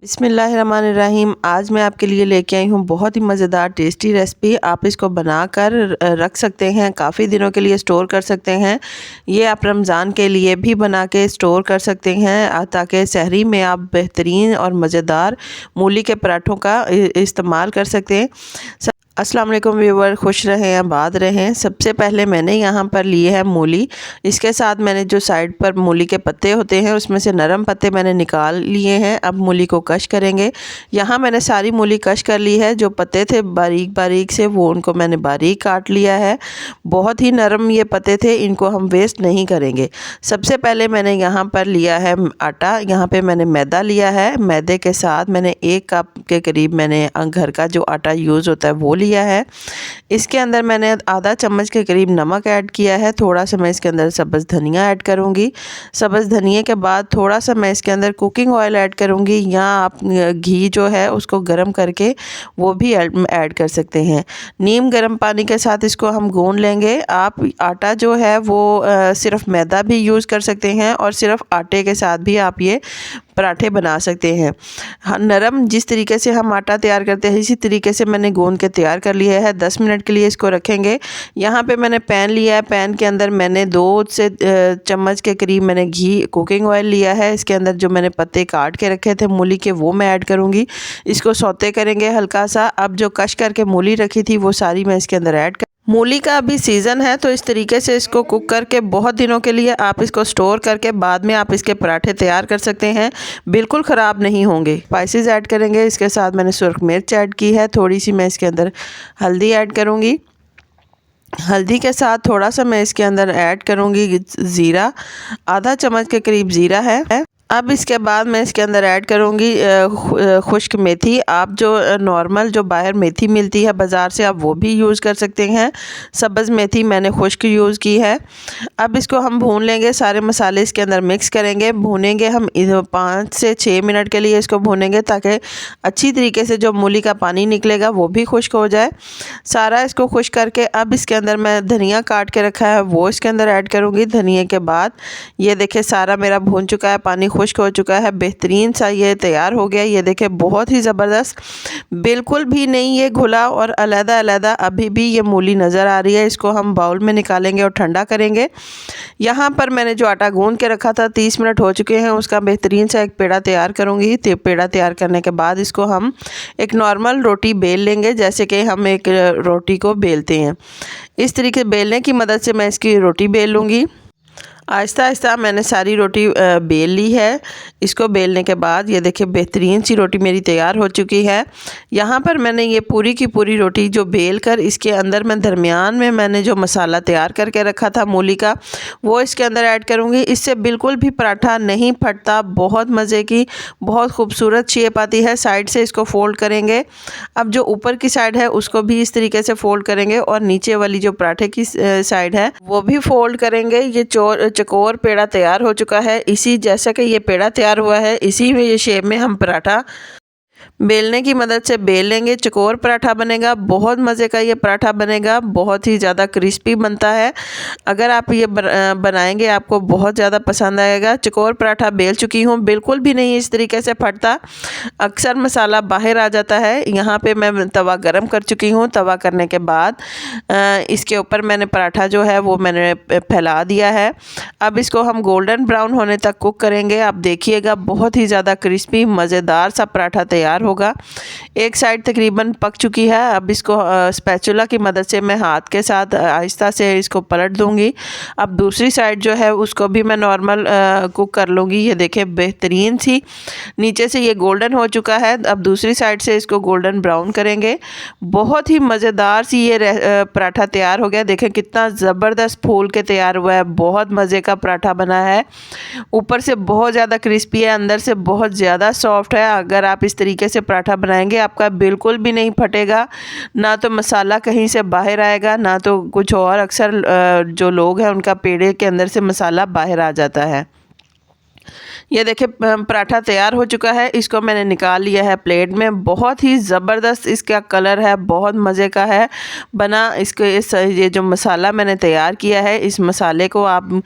बिस्मिल्लाहिर्रहमानिर्रहीम। आज मैं आपके लिए लेके आई हूँ बहुत ही मज़ेदार टेस्टी रेसिपी। आप इसको बनाकर रख सकते हैं, काफ़ी दिनों के लिए स्टोर कर सकते हैं। ये आप रमज़ान के लिए भी बना के स्टोर कर सकते हैं ताकि सहरी में आप बेहतरीन और मज़ेदार मूली के पराठों का इस्तेमाल कर सकते हैं। अस्सलाम वालेकुम व्यूवर, खुश रहें आबाद रहें। सबसे पहले मैंने यहाँ पर लिए है मूली। इसके साथ मैंने जो साइड पर मूली के पत्ते होते हैं उसमें से नरम पत्ते मैंने निकाल लिए हैं। अब मूली को कश करेंगे। यहाँ मैंने सारी मूली कश कर ली है। जो पत्ते थे बारीक बारीक से वो उनको मैंने बारीक काट लिया है। बहुत ही नरम ये पत्ते थे, इनको हम वेस्ट नहीं करेंगे। सबसे पहले मैंने यहाँ पर लिया है आटा। यहाँ पर मैंने मैदा लिया है। मैदे के साथ मैंने 1 कप के करीब मैंने घर का जो आटा यूज़ होता है वो लिया है। इसके अंदर मैंने आधा चम्मच के करीब नमक ऐड किया है। थोड़ा सा मैं इसके अंदर सब्ज़ धनिया ऐड करूँगी। सब्ज़ धनिया के बाद थोड़ा सा मैं इसके अंदर कुकिंग ऑयल ऐड करूँगी, या आप घी जो है उसको गर्म करके वो भी ऐड कर सकते हैं। नीम गर्म पानी के साथ इसको हम गूंद लेंगे। आप आटा जो है वो सिर्फ मैदा भी यूज़ कर सकते हैं और सिर्फ आटे के साथ भी आप ये पराठे बना सकते हैं। नरम जिस तरीके से हम आटा तैयार करते हैं इसी तरीके से मैंने गूंद के तैयार कर लिया है। 10 मिनट के लिए इसको रखेंगे। यहाँ पे मैंने पैन लिया है। पैन के अंदर मैंने 2 से चम्मच के करीब मैंने घी कुकिंग ऑयल लिया है। इसके अंदर जो मैंने पत्ते काट के रखे थे मूली के वो मैं ऐड करूँगी। इसको सौते करेंगे हल्का सा। अब जो कश करके मूली रखी थी वो सारी मैं इसके अंदर ऐड मूली का अभी सीज़न है तो इस तरीके से इसको कुक करके बहुत दिनों के लिए आप इसको स्टोर करके बाद में आप इसके पराठे तैयार कर सकते हैं, बिल्कुल ख़राब नहीं होंगे। स्पाइसेस ऐड करेंगे। इसके साथ मैंने सुरख मिर्च ऐड की है। थोड़ी सी मैं इसके अंदर हल्दी ऐड करूँगी। हल्दी के साथ थोड़ा सा मैं इसके अंदर ऐड करूँगी ज़ीरा। आधा चम्मच के करीब ज़ीरा है। अब इसके बाद मैं इसके अंदर ऐड करूँगी खुश्क मेथी। आप जो नॉर्मल जो बाहर मेथी मिलती है बाज़ार से आप वो भी यूज़ कर सकते हैं। सब्ज़ मेथी मैंने खुश्क यूज़ की है। अब इसको हम भून लेंगे। सारे मसाले इसके अंदर मिक्स करेंगे, भूनेंगे हम 5 से 6 मिनट के लिए इसको भूनेंगे ताकि अच्छी तरीके से जो मूली का पानी निकलेगा वो भी खुश्क हो जाए। सारा इसको खुश्क करके अब इसके अंदर मैं धनिया काट के रखा है वो इसके अंदर ऐड करूँगी। धनिया के बाद ये देखिए सारा मेरा भून चुका है, पानी खुश्क हो चुका है, बेहतरीन सा ये तैयार हो गया। ये देखिए बहुत ही ज़बरदस्त, बिल्कुल भी नहीं ये घुला और अलग-अलग अभी भी ये मूली नज़र आ रही है। इसको हम बाउल में निकालेंगे और ठंडा करेंगे। यहाँ पर मैंने जो आटा गूंद के रखा था 30 मिनट हो चुके हैं, उसका बेहतरीन सा एक पेड़ा तैयार करूँगी। पेड़ा तैयार करने के बाद इसको हम एक नॉर्मल रोटी बेल लेंगे, जैसे कि हम एक रोटी को बेलते हैं। इस तरीके बेलने की मदद से मैं इसकी रोटी बेल लूँगी। आहिस्ता आहिस्ता मैंने सारी रोटी बेल ली है। इसको बेलने के बाद ये देखिए बेहतरीन सी रोटी मेरी तैयार हो चुकी है। यहाँ पर मैंने ये पूरी की पूरी रोटी जो बेल कर इसके अंदर मैं दरमियान में मैंने जो मसाला तैयार करके रखा था मूली का वो इसके अंदर ऐड करूँगी। इससे बिल्कुल भी पराठा नहीं फटता, बहुत मज़े की बहुत खूबसूरत शेप आती है। साइड से इसको फोल्ड करेंगे। अब जो ऊपर की साइड है उसको भी इस तरीके से फोल्ड करेंगे और नीचे वाली जो पराठे की साइड है वो भी फोल्ड करेंगे। ये चकोर पेड़ा तैयार हो चुका है। इसी जैसा कि ये पेड़ा तैयार हुआ है इसी में ये शेप में हम पराठा बेलने की मदद से बेल लेंगे। चकोर पराठा बनेगा, बहुत मज़े का ये पराठा बनेगा, बहुत ही ज़्यादा क्रिस्पी बनता है। अगर आप ये बनाएंगे आपको बहुत ज़्यादा पसंद आएगा। चकोर पराठा बेल चुकी हूँ, बिल्कुल भी नहीं इस तरीके से फटता, अक्सर मसाला बाहर आ जाता है। यहाँ पे मैं तवा गरम कर चुकी हूँ। तवा करने के बाद इसके ऊपर मैंने पराठा जो है वो मैंने फैला दिया है। अब इसको हम गोल्डन ब्राउन होने तक कुक करेंगे। आप देखिएगा बहुत ही ज़्यादा क्रिस्पी मज़ेदार सा पराठा तैयार होगा। एक साइड तकरीबन पक चुकी है। अब इसको स्पैचुला की मदद से मैं हाथ के साथ आहिस्ता से इसको पलट दूंगी। अब दूसरी साइड जो है उसको भी मैं नॉर्मल कुक कर लूँगी। ये देखें बेहतरीन सी नीचे से ये गोल्डन हो चुका है। अब दूसरी साइड से इसको गोल्डन ब्राउन करेंगे। बहुत ही मज़ेदार सी ये पराठा तैयार हो गया। देखें कितना ज़बरदस्त फूल के तैयार हुआ है, बहुत मज़े का पराठा बना है। ऊपर से बहुत ज़्यादा क्रिस्पी है, अंदर से बहुत ज़्यादा सॉफ्ट है। अगर आप इस तरीके से पराठा बनाएंगे आपका बिल्कुल भी नहीं फटेगा, ना तो मसाला कहीं से बाहर आएगा ना तो कुछ और। अक्सर जो लोग हैं उनका पेड़े के अंदर से मसाला बाहर आ जाता है। ये देखिए पराठा तैयार हो चुका है। इसको मैंने निकाल लिया है प्लेट में। बहुत ही ज़बरदस्त इसका कलर है, बहुत मज़े का है बना। ये जो मसाला मैंने तैयार किया है, इस मसाले को आप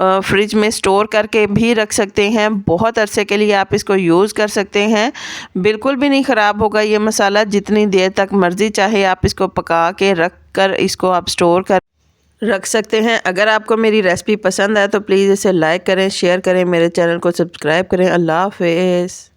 फ्रिज में स्टोर करके भी रख सकते हैं। बहुत अरसे के लिए आप इसको यूज़ कर सकते हैं, बिल्कुल भी नहीं ख़राब होगा ये मसाला। जितनी देर तक मर्ज़ी चाहे आप इसको पका के रख कर इसको आप स्टोर कर रख सकते हैं। अगर आपको मेरी रेसिपी पसंद आए तो प्लीज़ इसे लाइक करें, शेयर करें, मेरे चैनल को सब्सक्राइब करें। अल्लाह हाफ़िज़।